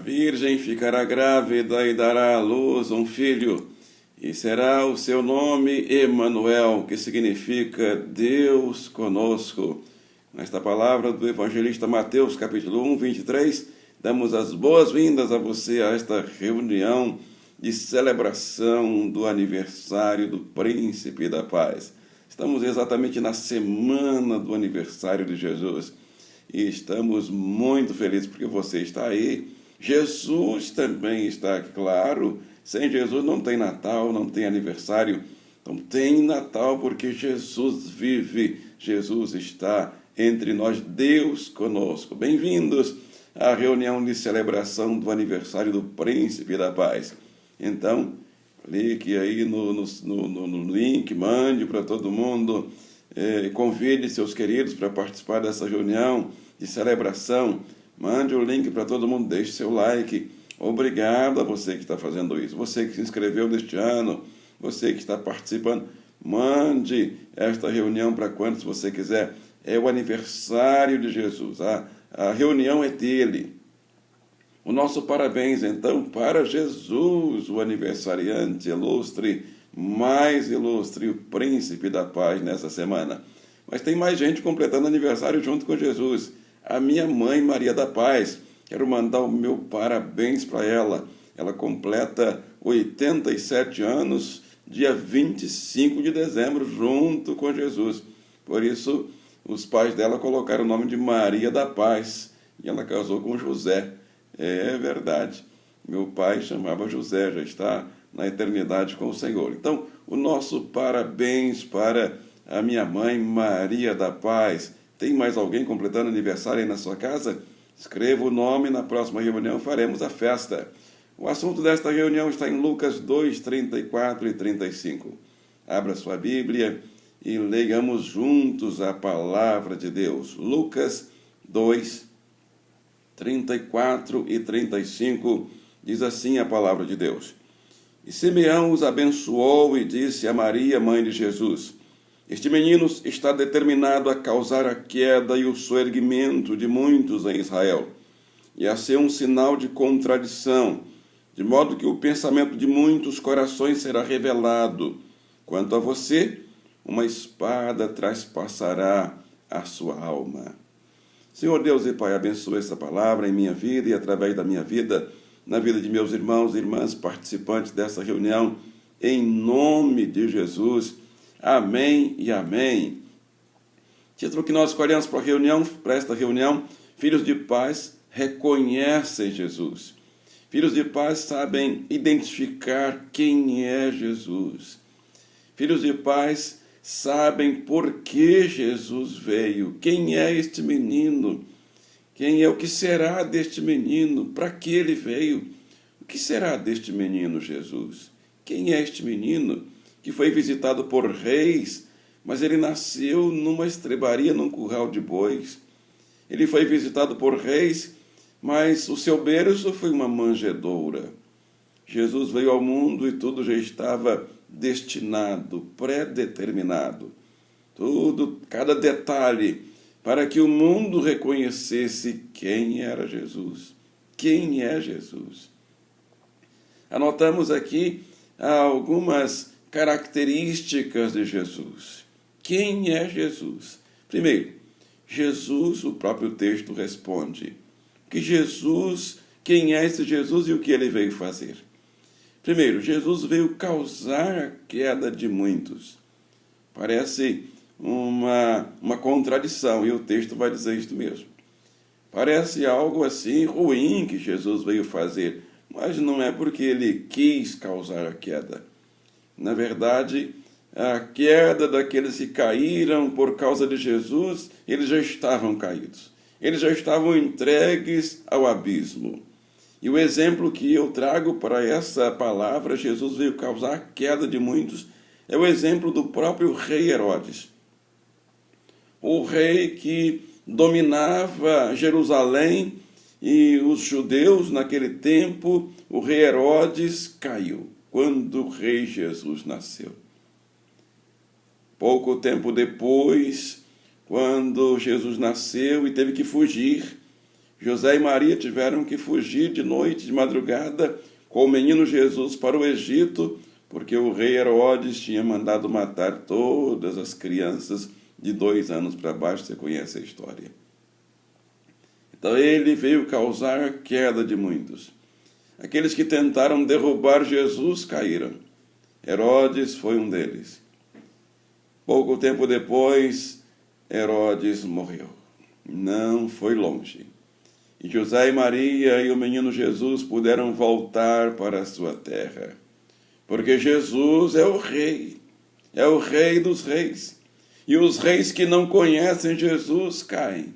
virgem ficará grávida e dará à luz um filho, e será o seu nome Emanuel, que significa Deus conosco. Nesta palavra do evangelista Mateus, capítulo 1, 23, damos as boas-vindas a você a esta reunião de celebração do aniversário do Príncipe da Paz. Estamos exatamente na semana do aniversário de Jesus e estamos muito felizes porque você está aí. Jesus também está aqui, claro. Sem Jesus não tem Natal, não tem aniversário. Então tem Natal porque Jesus vive, Jesus está entre nós, Deus conosco. Bem-vindos à reunião de celebração do aniversário do Príncipe da Paz. Então, clique aí no link, mande para todo mundo, convide seus queridos para participar dessa reunião de celebração. Mande o link para todo mundo, deixe seu like. Obrigado a você que está fazendo isso, você que se inscreveu neste ano, você que está participando. Mande esta reunião para quantos você quiser. É o aniversário de Jesus, a reunião é dele. O nosso parabéns, então, para Jesus, o aniversariante ilustre, mais ilustre, o Príncipe da Paz nessa semana. Mas tem mais gente completando aniversário junto com Jesus. A minha mãe, Maria da Paz, quero mandar o meu parabéns para ela. Ela completa 87 anos, dia 25 de dezembro, junto com Jesus. Por isso, os pais dela colocaram o nome de Maria da Paz, e ela casou com José. É verdade. Meu pai chamava José, já está na eternidade com o Senhor. Então, o nosso parabéns para a minha mãe, Maria da Paz. Tem mais alguém completando aniversário aí na sua casa? Escreva o nome, na próxima reunião faremos a festa. O assunto desta reunião está em Lucas 2, 34 e 35. Abra sua Bíblia e leiamos juntos a palavra de Deus. Lucas 2, 34 e 35, diz assim a palavra de Deus. E Simeão os abençoou e disse a Maria, mãe de Jesus: Este menino está determinado a causar a queda e o soerguimento de muitos em Israel, e a ser um sinal de contradição, de modo que o pensamento de muitos corações será revelado. Quanto a você, uma espada traspassará a sua alma. Senhor Deus e Pai, abençoe essa palavra em minha vida e através da minha vida, na vida de meus irmãos e irmãs participantes dessa reunião, em nome de Jesus. Amém e amém. Título que nós escolhemos para esta reunião: Filhos de Paz reconhecem Jesus. Filhos de Paz sabem identificar quem é Jesus. Filhos de Paz sabem por que Jesus veio, quem é este menino, quem é, o que será deste menino, para que ele veio, o que será deste menino Jesus? Quem é este menino que foi visitado por reis, mas ele nasceu numa estrebaria, num curral de bois? Ele foi visitado por reis, mas o seu berço foi uma manjedoura. Jesus veio ao mundo e tudo já estava destinado, predeterminado. Tudo, cada detalhe, para que o mundo reconhecesse quem era Jesus. Quem é Jesus? Anotamos aqui algumas características de Jesus. Quem é Jesus? Primeiro, Jesus, o próprio texto responde. Quem é esse Jesus e o que ele veio fazer? Primeiro, Jesus veio causar a queda de muitos. Parece uma contradição, e o texto vai dizer isto mesmo. Parece algo assim ruim que Jesus veio fazer, mas não é porque ele quis causar a queda. Na verdade, a queda daqueles que caíram por causa de Jesus, eles já estavam caídos. Eles já estavam entregues ao abismo. E o exemplo que eu trago para essa palavra, Jesus veio causar a queda de muitos, é o exemplo do próprio rei Herodes. O rei que dominava Jerusalém e os judeus naquele tempo, o rei Herodes caiu quando o rei Jesus nasceu. Pouco tempo depois, quando Jesus nasceu e teve que fugir, José e Maria tiveram que fugir de noite, de madrugada, com o menino Jesus para o Egito, porque o rei Herodes tinha mandado matar todas as crianças de 2 anos para baixo. Você conhece a história. Então ele veio causar a queda de muitos. Aqueles que tentaram derrubar Jesus caíram. Herodes foi um deles. Pouco tempo depois, Herodes morreu. Não foi longe. E José e Maria e o menino Jesus puderam voltar para a sua terra. Porque Jesus é o rei dos reis. E os reis que não conhecem Jesus caem.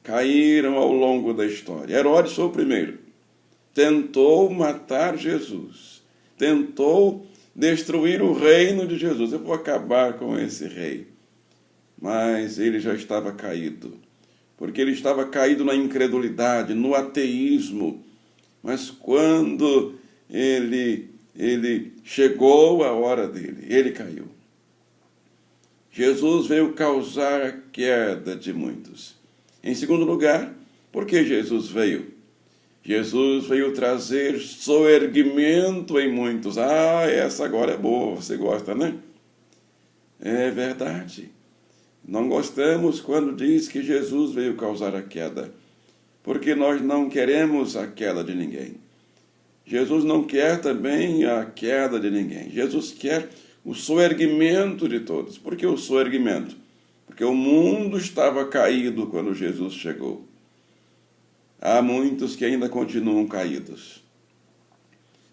Caíram ao longo da história. Herodes foi o primeiro. Tentou matar Jesus. Tentou destruir o reino de Jesus. Eu vou acabar com esse rei. Mas ele já estava caído. Porque ele estava caído na incredulidade, no ateísmo. Mas quando ele chegou a hora dele, ele caiu. Jesus veio causar a queda de muitos. Em segundo lugar, por que Jesus veio? Jesus veio trazer soerguimento em muitos. Essa agora é boa, você gosta, né? É verdade. Não gostamos quando diz que Jesus veio causar a queda, porque nós não queremos a queda de ninguém. Jesus não quer também a queda de ninguém. Jesus quer o soerguimento de todos. Por que o soerguimento? Porque o mundo estava caído quando Jesus chegou. Há muitos que ainda continuam caídos.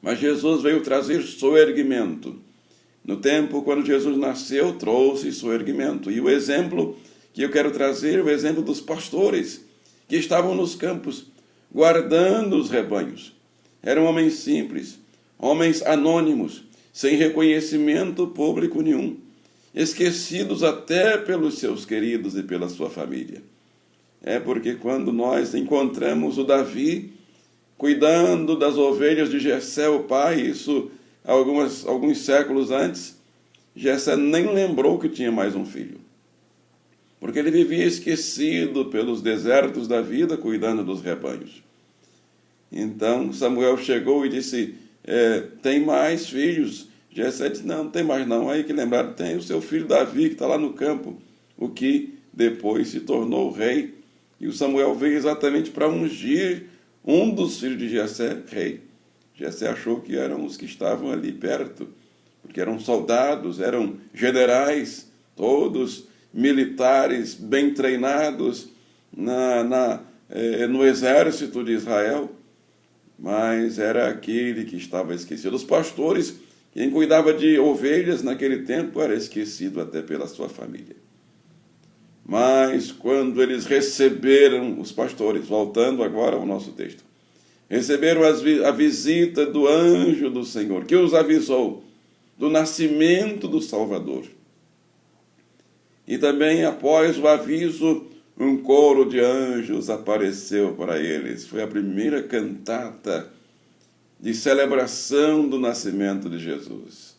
Mas Jesus veio trazer soerguimento. No tempo, quando Jesus nasceu, trouxe soerguimento. E o exemplo que eu quero trazer é o exemplo dos pastores que estavam nos campos, guardando os rebanhos. Eram homens simples, homens anônimos, sem reconhecimento público nenhum, esquecidos até pelos seus queridos e pela sua família. É porque quando nós encontramos o Davi cuidando das ovelhas de Jessé, o pai, isso alguns séculos antes, Jessé nem lembrou que tinha mais um filho. Porque ele vivia esquecido pelos desertos da vida, cuidando dos rebanhos. Então Samuel chegou e disse, tem mais filhos? Jessé disse, não tem mais não. Aí que lembraram, tem o seu filho Davi, que está lá no campo, o que depois se tornou rei. E o Samuel veio exatamente para ungir um dos filhos de Jessé, rei. Jessé achou que eram os que estavam ali perto, porque eram soldados, eram generais, todos militares bem treinados no exército de Israel, mas era aquele que estava esquecido. Os pastores, quem cuidava de ovelhas naquele tempo, era esquecido até pela sua família. Mas quando eles receberam, os pastores, voltando agora ao nosso texto, receberam a visita do anjo do Senhor, que os avisou do nascimento do Salvador. E também, após o aviso, um coro de anjos apareceu para eles. Foi a primeira cantata de celebração do nascimento de Jesus.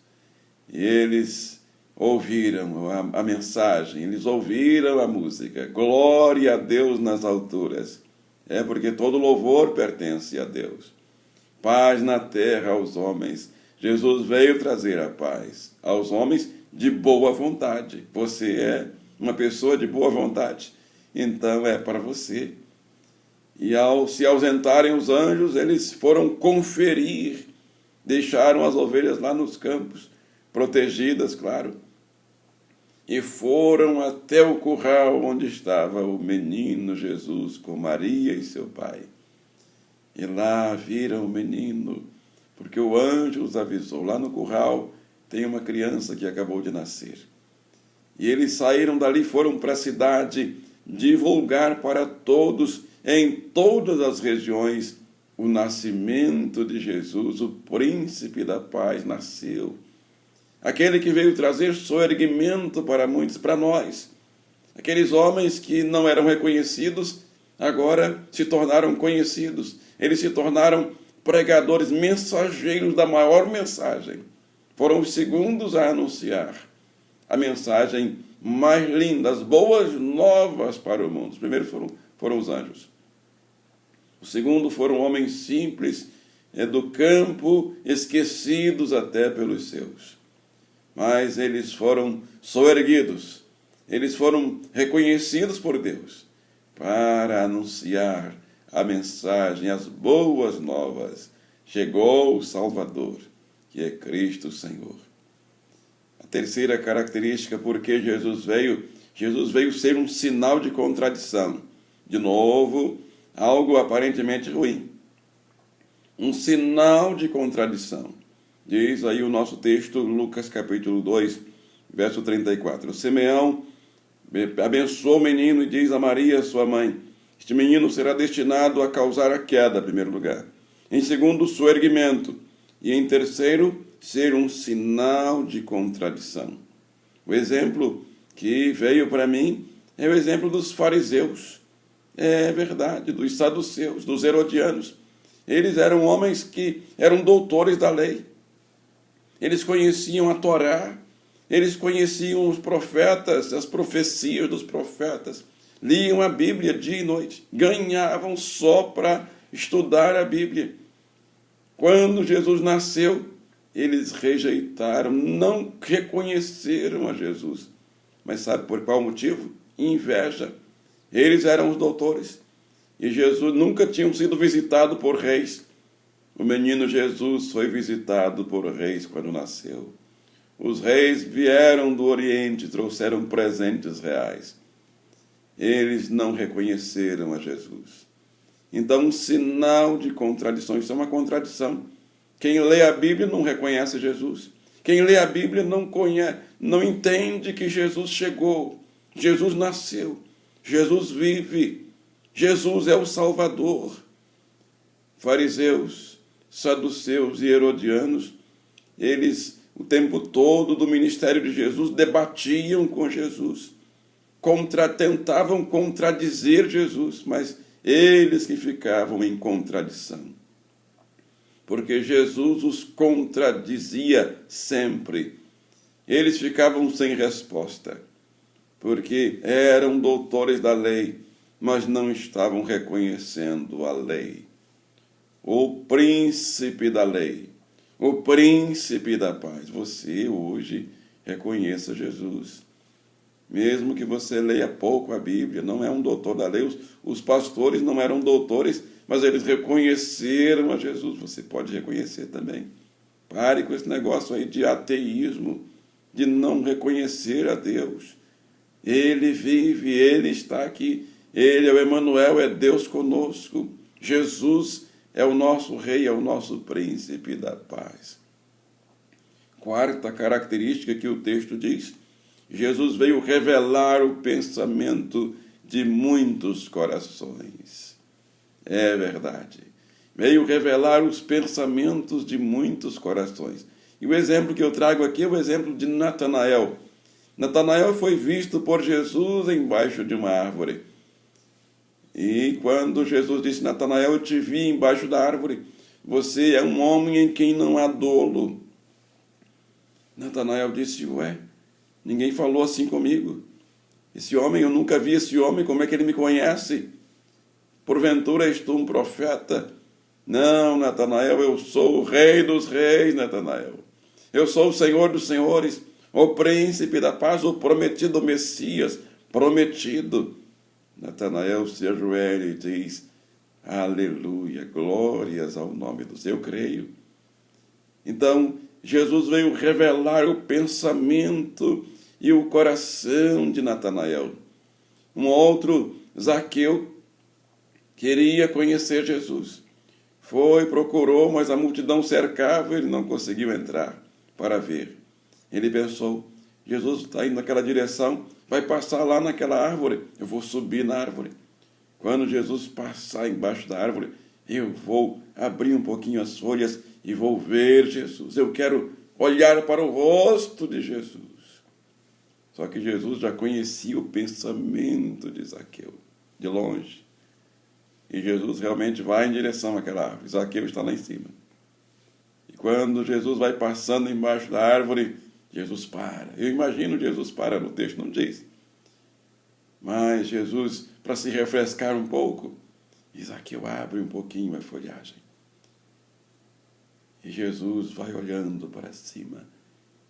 E eles ouviram a mensagem, eles ouviram a música. Glória a Deus nas alturas. É porque todo louvor pertence a Deus. Paz na terra aos homens. Jesus veio trazer a paz aos homens de boa vontade. Você é uma pessoa de boa vontade, então é para você. E ao se ausentarem os anjos, eles foram conferir, deixaram as ovelhas lá nos campos, protegidas, claro, e foram até o curral onde estava o menino Jesus com Maria e seu pai. E lá viram o menino, porque o anjo os avisou. Lá no curral tem uma criança que acabou de nascer. E eles saíram dali, foram para a cidade divulgar para todos, em todas as regiões, o nascimento de Jesus, o príncipe da paz, nasceu. Aquele que veio trazer soerguimento para muitos, para nós. Aqueles homens que não eram reconhecidos, agora se tornaram conhecidos. Eles se tornaram pregadores, mensageiros da maior mensagem. Foram os segundos a anunciar a mensagem mais linda, as boas novas para o mundo. Os primeiros foram os anjos. O segundo foram homens simples, do campo, esquecidos até pelos seus. Mas eles foram soerguidos, eles foram reconhecidos por Deus para anunciar a mensagem, as boas novas. Chegou o Salvador, que é Cristo Senhor. A terceira característica, porque Jesus veio ser um sinal de contradição. De novo, algo aparentemente ruim. Um sinal de contradição. Diz aí o nosso texto, Lucas capítulo 2, verso 34. O Simeão abençoou o menino e diz a Maria, sua mãe: este menino será destinado a causar a queda, em primeiro lugar. Em segundo, o soerguimento. E em terceiro, ser um sinal de contradição. O exemplo que veio para mim é o exemplo dos fariseus. É verdade, dos saduceus, dos herodianos. Eles eram homens que eram doutores da lei. Eles conheciam a Torá, eles conheciam os profetas, as profecias dos profetas, liam a Bíblia dia e noite, ganhavam só para estudar a Bíblia. Quando Jesus nasceu, eles rejeitaram, não reconheceram a Jesus. Mas sabe por qual motivo? Inveja. Eles eram os doutores. E Jesus nunca tinha sido visitado por reis. O menino Jesus foi visitado por reis quando nasceu. Os reis vieram do Oriente, trouxeram presentes reais. Eles não reconheceram a Jesus. Então, um sinal de contradição. Isso é uma contradição. Quem lê a Bíblia não reconhece Jesus. Quem lê a Bíblia não entende que Jesus chegou. Jesus nasceu. Jesus vive. Jesus é o Salvador. Fariseus, saduceus e herodianos, eles, o tempo todo do ministério de Jesus, debatiam com Jesus, tentavam contradizer Jesus, mas eles que ficavam em contradição. Porque Jesus os contradizia sempre. Eles ficavam sem resposta, porque eram doutores da lei, mas não estavam reconhecendo a lei. O príncipe da lei, o príncipe da paz. Você hoje reconheça Jesus. Mesmo que você leia pouco a Bíblia, não é um doutor da lei. Os pastores não eram doutores, mas eles reconheceram a Jesus. Você pode reconhecer também. Pare com esse negócio aí de ateísmo, de não reconhecer a Deus. Ele vive, Ele está aqui. Ele é o Emanuel, é Deus conosco. Jesus é o nosso Rei, é o nosso Príncipe da paz. Quarta característica que o texto diz: Jesus veio revelar o pensamento de muitos corações. É verdade. Veio revelar os pensamentos de muitos corações. E o exemplo que eu trago aqui é o exemplo de Natanael. Natanael foi visto por Jesus embaixo de uma árvore. E quando Jesus disse: Natanael, eu te vi embaixo da árvore, você é um homem em quem não há dolo. Natanael disse: ué, ninguém falou assim comigo. Esse homem, eu nunca vi esse homem, como é que ele me conhece? Porventura és tu um profeta? Não, Natanael, eu sou o Rei dos reis, Natanael. Eu sou o Senhor dos senhores, o príncipe da paz, o prometido Messias, prometido. Natanael se ajoelha e diz: aleluia, glórias ao nome do Senhor. Eu creio. Então, Jesus veio revelar o pensamento e o coração de Natanael. Um outro, Zaqueu, queria conhecer Jesus. Foi, procurou, mas a multidão cercava, ele não conseguiu entrar para ver. Ele pensou: Jesus está indo naquela direção, vai passar lá naquela árvore, eu vou subir na árvore. Quando Jesus passar embaixo da árvore, eu vou abrir um pouquinho as folhas e vou ver Jesus. Eu quero olhar para o rosto de Jesus. Só que Jesus já conhecia o pensamento de Zaqueu, de longe. E Jesus realmente vai em direção àquela árvore. Zaqueu está lá em cima. E quando Jesus vai passando embaixo da árvore, Jesus para. Eu imagino Jesus para, no texto não diz. Mas Jesus, para se refrescar um pouco, E Zaqueu abre um pouquinho a folhagem. E Jesus vai olhando para cima.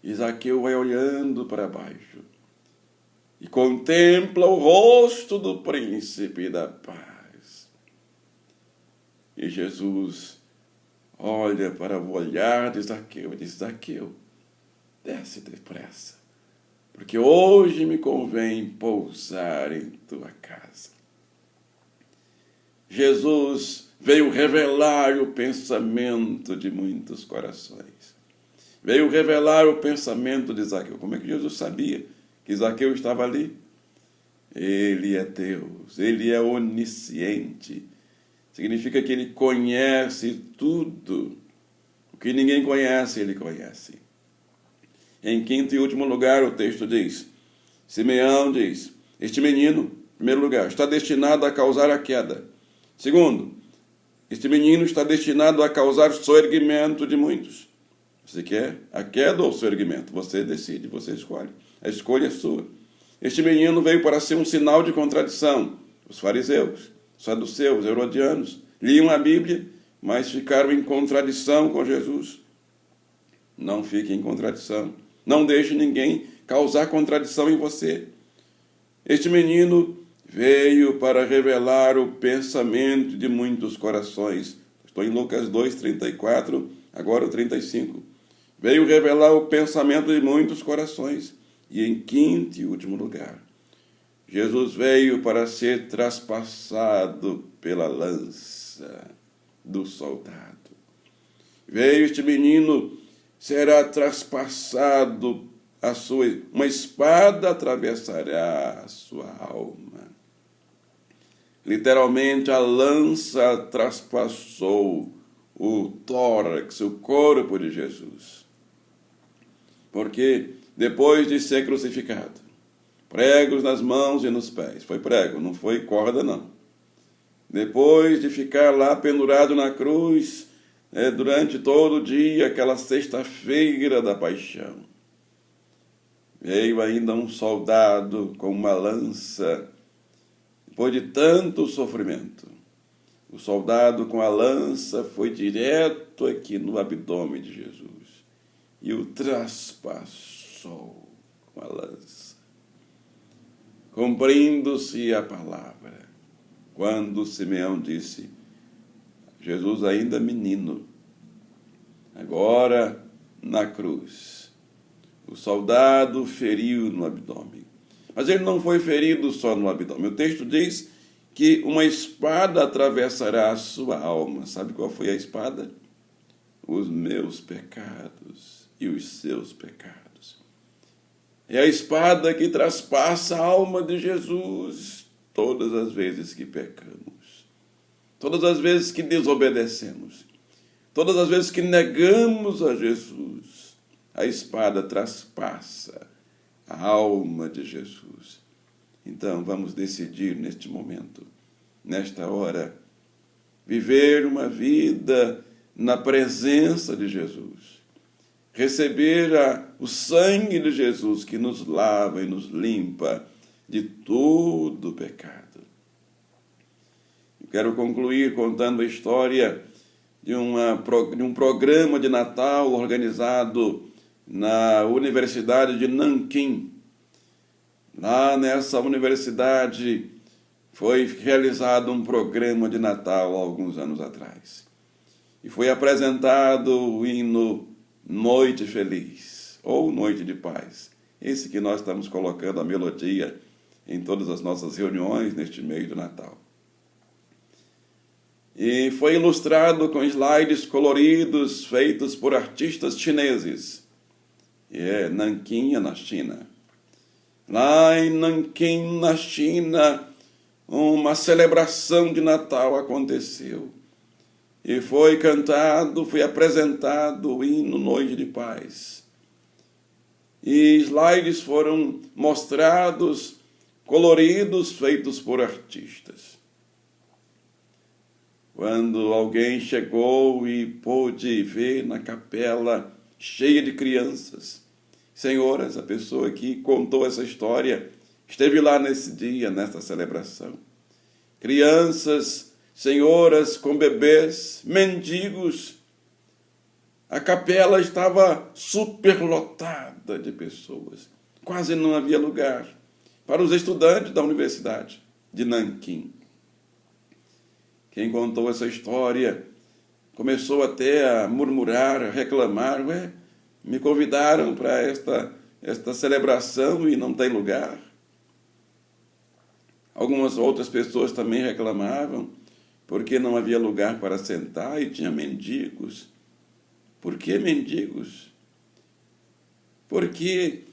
E Zaqueu vai olhando para baixo. E contempla o rosto do príncipe da paz. E Jesus olha para o olhar de Zaqueu e diz: Zaqueu, desce depressa, porque hoje me convém pousar em tua casa. Jesus veio revelar o pensamento de muitos corações. Veio revelar o pensamento de Zaqueu. Como é que Jesus sabia que Zaqueu estava ali? Ele é Deus, ele é onisciente. Significa que ele conhece tudo. O que ninguém conhece, ele conhece. Em quinto e último lugar, o texto diz, Simeão diz, este menino, em primeiro lugar, está destinado a causar a queda. Segundo, este menino está destinado a causar soerguimento de muitos. Você quer a queda ou o soerguimento? Você decide, você escolhe. A escolha é sua. Este menino veio para ser um sinal de contradição. Os fariseus, os saduceus, herodianos, liam a Bíblia, mas ficaram em contradição com Jesus. Não fique em contradição. Não deixe ninguém causar contradição em você. Este menino veio para revelar o pensamento de muitos corações. Estou em Lucas 2:34, agora o 35. Veio revelar o pensamento de muitos corações. E em quinto e último lugar, Jesus veio para ser traspassado pela lança do soldado. Veio este menino, será traspassado, uma espada atravessará a sua alma. Literalmente, a lança traspassou o tórax, o corpo de Jesus. Porque depois de ser crucificado, pregos nas mãos e nos pés, foi prego, não foi corda não. Depois de ficar lá pendurado na cruz, durante todo o dia, aquela sexta-feira da paixão, veio ainda um soldado com uma lança, depois de tanto sofrimento. O soldado com a lança foi direto aqui no abdômen de Jesus e o traspassou com a lança. Cumprindo-se a palavra, quando Simeão disse, Jesus ainda menino, agora na cruz, o soldado feriu no abdômen. Mas ele não foi ferido só no abdômen. O texto diz que uma espada atravessará a sua alma. Sabe qual foi a espada? Os meus pecados e os seus pecados. É a espada que traspassa a alma de Jesus todas as vezes que pecamos, todas as vezes que desobedecemos, todas as vezes que negamos a Jesus. A espada traspassa a alma de Jesus. Então, vamos decidir neste momento, nesta hora, viver uma vida na presença de Jesus. Receber o sangue de Jesus que nos lava e nos limpa de todo pecado. Eu quero concluir contando a história de um programa de Natal organizado na Universidade de Nanquim. Lá nessa universidade foi realizado um programa de Natal há alguns anos atrás. E foi apresentado o hino Noite Feliz, ou Noite de Paz. Esse que nós estamos colocando a melodia em todas as nossas reuniões neste mês do Natal. E foi ilustrado com slides coloridos feitos por artistas chineses. Nanquim, na China. Lá em Nanquim, na China, uma celebração de Natal aconteceu. E foi cantado, foi apresentado o hino Noite de Paz. E slides foram mostrados, coloridos, feitos por artistas. Quando alguém chegou e pôde ver na capela cheia de crianças, senhoras, a pessoa que contou essa história esteve lá nesse dia, nessa celebração. Crianças senhoras com bebês, mendigos. A capela estava superlotada de pessoas. Quase não havia lugar para os estudantes da Universidade de Nanquim. Quem contou essa história começou até a murmurar, a reclamar: ué, me convidaram para esta celebração e não tem lugar. Algumas outras pessoas também reclamavam porque não havia lugar para sentar e tinha mendigos. Por que mendigos? Porque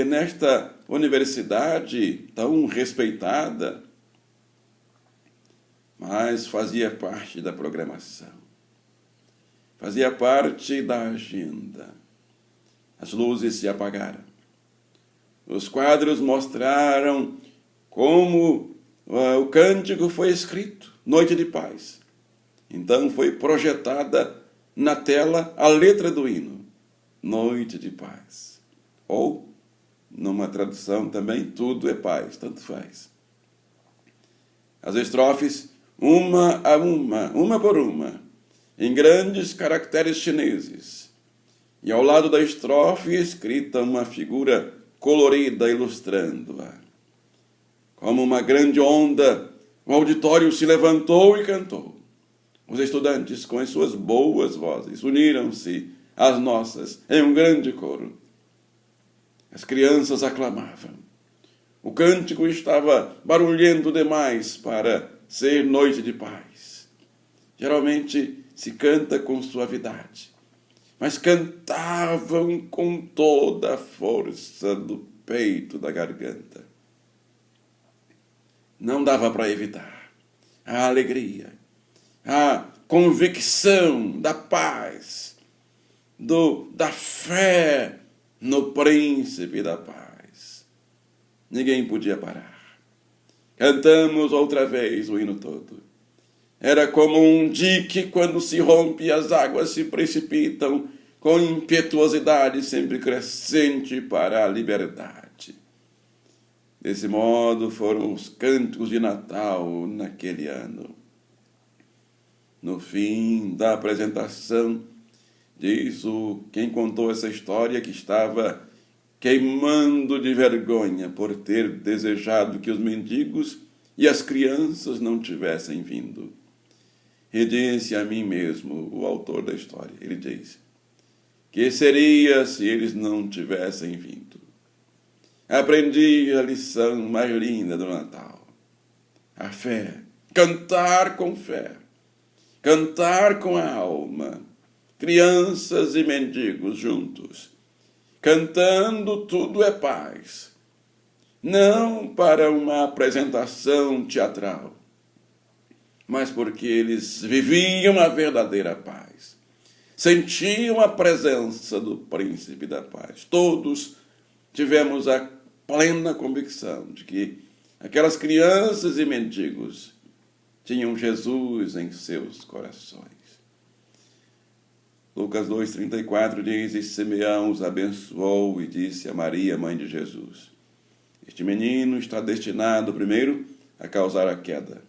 nesta universidade tão respeitada, mas fazia parte da programação, fazia parte da agenda. As luzes se apagaram. Os quadros mostraram como o cântico foi escrito, Noite de Paz. Então foi projetada na tela a letra do hino, Noite de Paz. Ou, numa tradução também, Tudo é Paz, tanto faz. As estrofes, uma a uma por uma, em grandes caracteres chineses. E ao lado da estrofe escrita uma figura colorida ilustrando-a. Como uma grande onda, o auditório se levantou e cantou. Os estudantes, com as suas boas vozes, uniram-se às nossas em um grande coro. As crianças aclamavam. O cântico estava barulhento demais para ser Noite de Paz. Geralmente se canta com suavidade, mas cantavam com toda a força do peito, da garganta. Não dava para evitar a alegria, a convicção da paz, da fé no Príncipe da Paz. Ninguém podia parar. Cantamos outra vez o hino todo. Era como um dique quando se rompe e as águas se precipitam com impetuosidade sempre crescente para a liberdade. Desse modo foram os cânticos de Natal naquele ano. No fim da apresentação, diz quem contou essa história que estava queimando de vergonha por ter desejado que os mendigos e as crianças não tivessem vindo. E disse a mim mesmo, o autor da história, ele diz, que seria se eles não tivessem vindo. Aprendi a lição mais linda do Natal. A fé. Cantar com fé. Cantar com a alma. Crianças e mendigos juntos. Cantando Tudo é Paz. Não para uma apresentação teatral, mas porque eles viviam a verdadeira paz. Sentiam a presença do Príncipe da Paz. Todos tivemos a plena convicção de que aquelas crianças e mendigos tinham Jesus em seus corações. Lucas 2,34 diz, e Simeão os abençoou e disse a Maria, mãe de Jesus, este menino está destinado, primeiro, a causar a queda.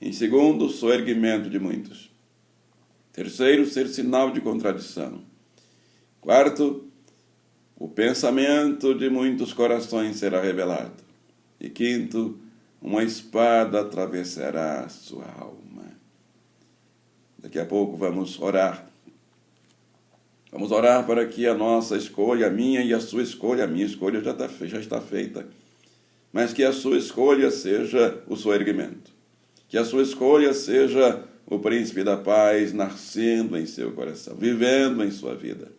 Em segundo, o soerguimento de muitos. Terceiro, ser sinal de contradição. Quarto, o pensamento de muitos corações será revelado. E quinto, uma espada atravessará a sua alma. Daqui a pouco vamos orar. Vamos orar para que a nossa escolha, a minha e a sua escolha, a minha escolha já está feita, mas que a sua escolha seja o soerguimento. Que a sua escolha seja o Príncipe da Paz nascendo em seu coração, vivendo em sua vida.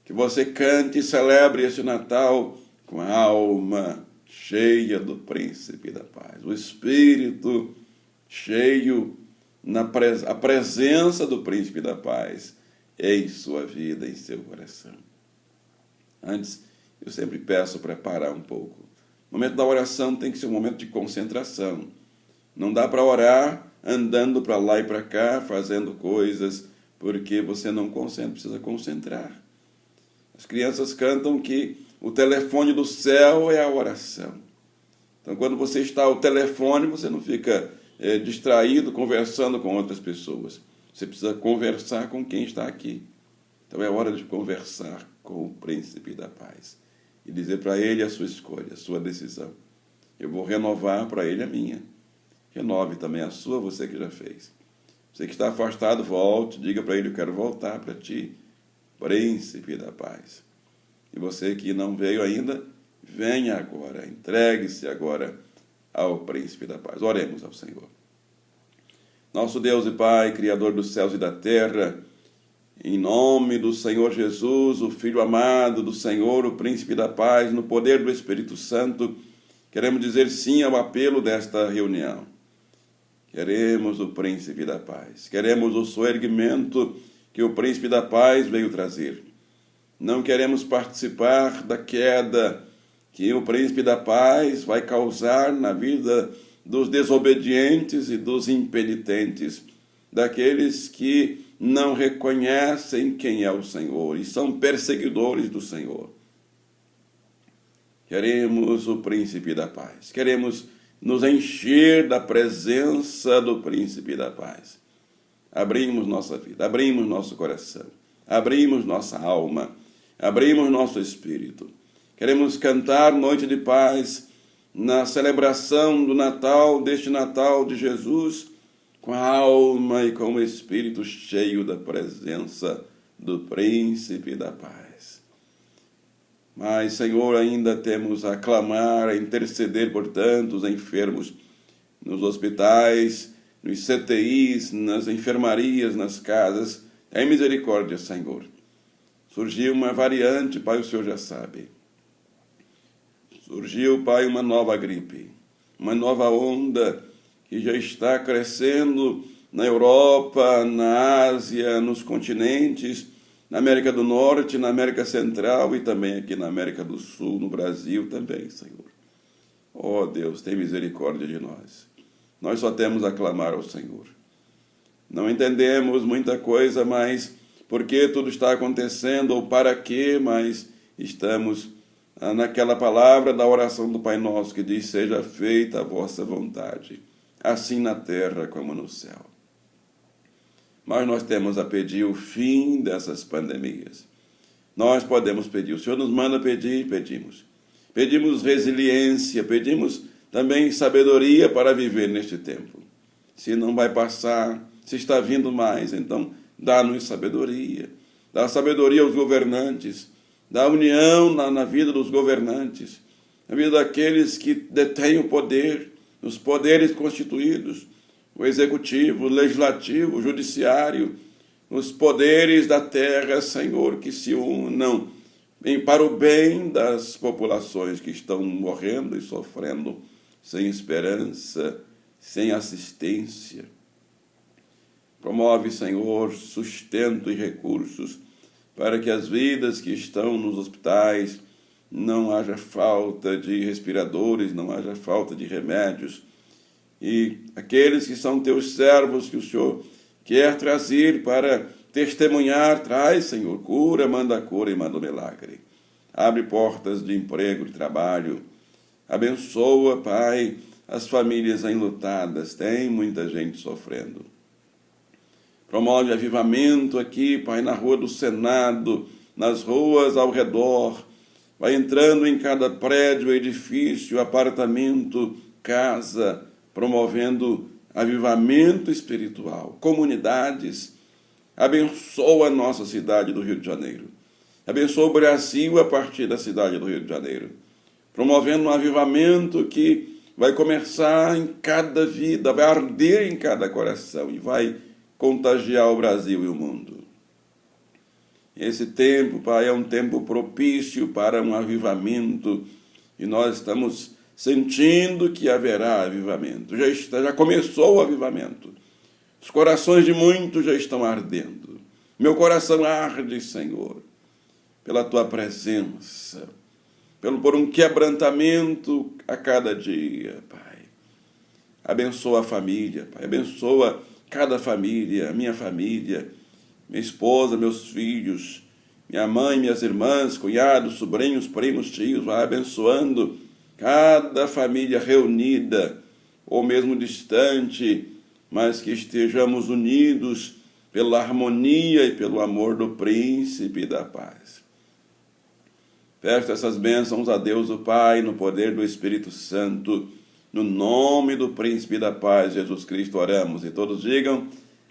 Que você cante e celebre este Natal com a alma cheia do Príncipe da Paz. O Espírito cheio, a presença do Príncipe da Paz em sua vida, em seu coração. Antes, eu sempre peço para parar um pouco. O momento da oração tem que ser um momento de concentração. Não dá para orar andando para lá e para cá, fazendo coisas, porque você não concentra, precisa concentrar. As crianças cantam que o telefone do céu é a oração. Então, quando você está ao telefone, você não fica distraído conversando com outras pessoas. Você precisa conversar com quem está aqui. Então é hora de conversar com o Príncipe da Paz e dizer para ele a sua escolha, a sua decisão. Eu vou renovar para ele a minha. Renove também a sua, você que já fez. Você que está afastado, volte, diga para ele, eu quero voltar para ti, Príncipe da Paz. E você que não veio ainda, venha agora, entregue-se agora ao Príncipe da Paz. Oremos ao Senhor. Nosso Deus e Pai, Criador dos céus e da terra, em nome do Senhor Jesus, o Filho amado do Senhor, o Príncipe da Paz, no poder do Espírito Santo, queremos dizer sim ao apelo desta reunião. Queremos o Príncipe da Paz, queremos o soerguimento que o Príncipe da Paz veio trazer. Não queremos participar da queda que o Príncipe da Paz vai causar na vida dos desobedientes e dos impenitentes, daqueles que não reconhecem quem é o Senhor e são perseguidores do Senhor. Queremos o Príncipe da Paz, queremos nos encher da presença do Príncipe da Paz. Abrimos nossa vida, abrimos nosso coração, abrimos nossa alma, abrimos nosso espírito. Queremos cantar Noite de Paz na celebração do Natal, deste Natal de Jesus, com a alma e com o espírito cheio da presença do Príncipe da Paz. Mas, Senhor, ainda temos a clamar, a interceder por tantos enfermos nos hospitais, nos CTIs, nas enfermarias, nas casas. Tem misericórdia, Senhor. Surgiu uma variante, Pai, o Senhor já sabe. Surgiu, Pai, uma nova gripe, uma nova onda que já está crescendo na Europa, na Ásia, nos continentes, na América do Norte, na América Central e também aqui na América do Sul, no Brasil também, Senhor. Oh, Deus, tem misericórdia de nós. Nós só temos a clamar ao Senhor. Não entendemos muita coisa, mas por que tudo está acontecendo ou para quê, mas estamos naquela palavra da oração do Pai Nosso que diz, seja feita a vossa vontade, assim na terra como no céu. Mas nós temos a pedir o fim dessas pandemias. Nós podemos pedir, o Senhor nos manda pedir, pedimos. Pedimos resiliência, pedimos também sabedoria para viver neste tempo. Se não vai passar, se está vindo mais, então dá-nos sabedoria. Dá sabedoria aos governantes, dá união na vida dos governantes, na vida daqueles que detêm o poder, os poderes constituídos, o executivo, o legislativo, o judiciário, os poderes da terra, Senhor, que se unam para o bem das populações que estão morrendo e sofrendo sem esperança, sem assistência. Promove, Senhor, sustento e recursos para que as vidas que estão nos hospitais não haja falta de respiradores, não haja falta de remédios. E aqueles que são teus servos que o Senhor quer trazer para testemunhar, traz, Senhor, cura e manda o milagre. Abre portas de emprego, de trabalho. Abençoa, Pai, as famílias enlutadas. Tem muita gente sofrendo. Promove avivamento aqui, Pai, na rua do Senado, nas ruas ao redor. Vai entrando em cada prédio, edifício, apartamento, casa, promovendo avivamento espiritual, comunidades. Abençoa a nossa cidade do Rio de Janeiro. Abençoa o Brasil a partir da cidade do Rio de Janeiro, promovendo um avivamento que vai começar em cada vida, vai arder em cada coração e vai contagiar o Brasil e o mundo. Esse tempo, Pai, é um tempo propício para um avivamento e nós estamos sentindo que haverá avivamento. Já começou o avivamento. Os corações de muitos já estão ardendo. Meu coração arde, Senhor, pela Tua presença, por um quebrantamento a cada dia, Pai. Abençoa a família, Pai. Abençoa cada família, minha esposa, meus filhos, minha mãe, minhas irmãs, cunhados, sobrinhos, primos, tios. Vai abençoando cada família reunida ou mesmo distante, mas que estejamos unidos pela harmonia e pelo amor do Príncipe da Paz. Peço essas bênçãos a Deus o Pai, no poder do Espírito Santo, no nome do Príncipe da Paz, Jesus Cristo, oramos. E todos digam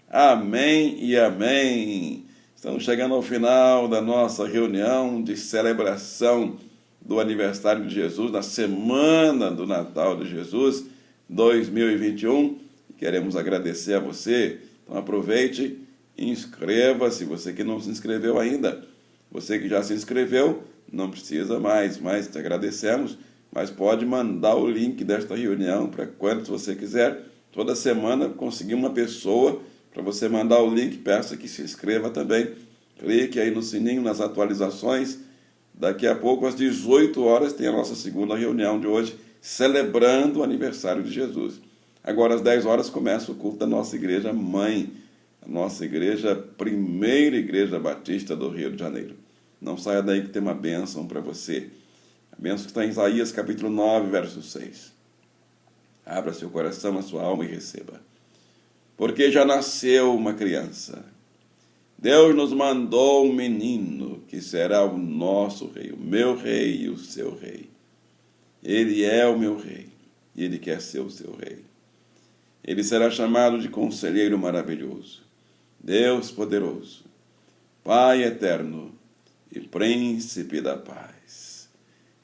amém e amém. Estamos chegando ao final da nossa reunião de celebração do aniversário de Jesus, na semana do Natal de Jesus 2021. Queremos agradecer a você. Então aproveite e inscreva-se, você que não se inscreveu ainda. Você que já se inscreveu, não precisa mais, mas te agradecemos, mas pode mandar o link desta reunião para quantos você quiser. Toda semana conseguir uma pessoa para você mandar o link, peça que se inscreva também. Clique aí no sininho, nas atualizações. Daqui a pouco, às 18 horas, tem a nossa segunda reunião de hoje, celebrando o aniversário de Jesus. Agora, às 10 horas, começa o culto da nossa igreja mãe, a nossa igreja, primeira igreja batista do Rio de Janeiro. Não saia daí que tem uma bênção para você. A bênção que está em Isaías, capítulo 9, verso 6. Abra seu coração, a sua alma e receba. Porque já nasceu uma criança. Deus nos mandou um menino, que será o nosso rei, o meu rei e o seu rei. Ele é o meu rei, e ele quer ser o seu rei. Ele será chamado de Conselheiro Maravilhoso, Deus Poderoso, Pai Eterno e Príncipe da Paz.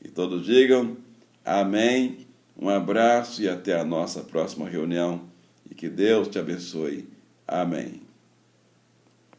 E todos digam amém, um abraço e até a nossa próxima reunião. E que Deus te abençoe. Amém.